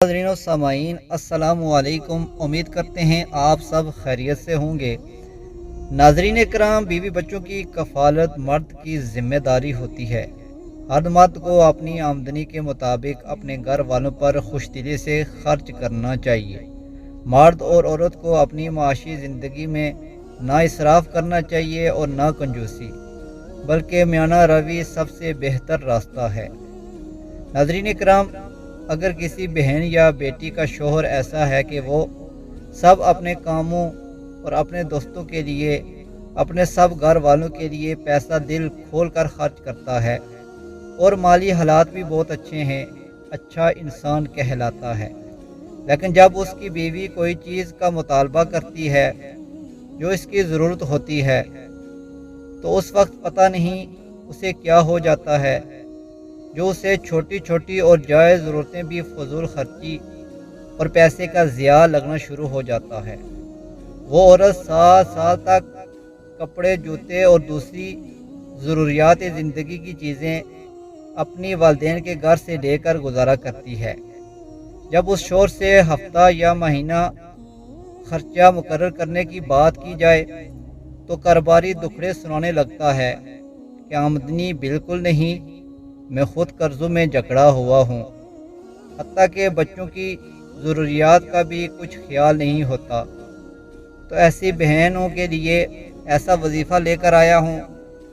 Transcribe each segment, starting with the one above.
ناظرین و سامعین السلام علیکم، امید کرتے ہیں آپ سب خیریت سے ہوں گے۔ ناظرین کرام، بیوی بچوں کی کفالت مرد کی ذمہ داری ہوتی ہے۔ ہر مرد کو اپنی آمدنی کے مطابق اپنے گھر والوں پر خوش دلی سے خرچ کرنا چاہیے۔ مرد اور عورت کو اپنی معاشی زندگی میں نہ اسراف کرنا چاہیے اور نہ کنجوسی، بلکہ میانہ روی سب سے بہتر راستہ ہے۔ ناظرین کرام، اگر کسی بہن یا بیٹی کا شوہر ایسا ہے کہ وہ سب اپنے کاموں اور اپنے دوستوں کے لیے، اپنے سب گھر والوں کے لیے پیسہ دل کھول کر خرچ کرتا ہے اور مالی حالات بھی بہت اچھے ہیں، اچھا انسان کہلاتا ہے، لیکن جب اس کی بیوی کوئی چیز کا مطالبہ کرتی ہے جو اس کی ضرورت ہوتی ہے تو اس وقت پتہ نہیں اسے کیا ہو جاتا ہے، جو اسے چھوٹی چھوٹی اور جائز ضرورتیں بھی فضول خرچی اور پیسے کا ضیاع لگنا شروع ہو جاتا ہے۔ وہ عورت سال سال تک کپڑے، جوتے اور دوسری ضروریات زندگی کی چیزیں اپنی والدین کے گھر سے لے کر گزارا کرتی ہے۔ جب اس شوہر سے ہفتہ یا مہینہ خرچہ مقرر کرنے کی بات کی جائے تو کاروباری دکھڑے سنانے لگتا ہے کہ آمدنی بالکل نہیں، میں خود قرضوں میں جکڑا ہوا ہوں، حتیٰ کہ بچوں کی ضروریات کا بھی کچھ خیال نہیں ہوتا۔ تو ایسی بہنوں کے لیے ایسا وظیفہ لے کر آیا ہوں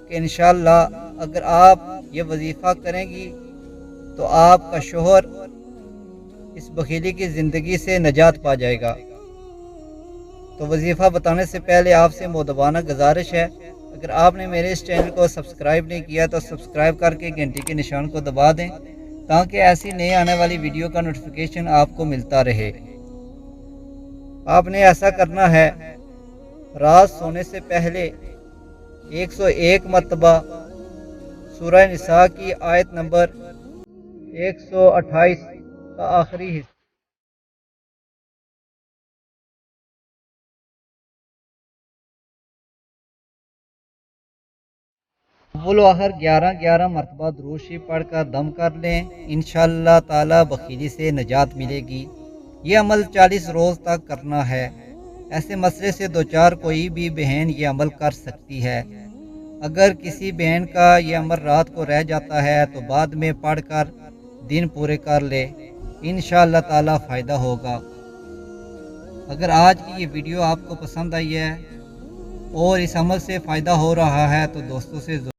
کہ انشاءاللہ اگر آپ یہ وظیفہ کریں گی تو آپ کا شوہر اس بخیلی کی زندگی سے نجات پا جائے گا۔ تو وظیفہ بتانے سے پہلے آپ سے مؤدبانہ گزارش ہے، اگر آپ نے میرے اس چینل کو سبسکرائب نہیں کیا تو سبسکرائب کر کے گھنٹی کے نشان کو دبا دیں تاکہ ایسی نئی آنے والی ویڈیو کا نوٹیفیکیشن آپ کو ملتا رہے۔ آپ نے ایسا کرنا ہے، رات سونے سے پہلے 101 مرتبہ سورہ نساء کی آیت نمبر 128 کا آخری حصہ اول و آخر 11 مرتبہ درود شریف پڑھ کر دم کر لیں، انشاءاللہ تعالی بخیلی سے نجات ملے گی۔ یہ عمل 40 روز تک کرنا ہے۔ ایسے مسئلے سے دوچار کوئی بھی بہن یہ عمل کر سکتی ہے۔ اگر کسی بہن کا یہ عمل رات کو رہ جاتا ہے تو بعد میں پڑھ کر دن پورے کر لے، انشاءاللہ تعالی فائدہ ہوگا۔ اگر آج کی یہ ویڈیو آپ کو پسند آئی ہے اور اس عمل سے فائدہ ہو رہا ہے تو دوستوں سے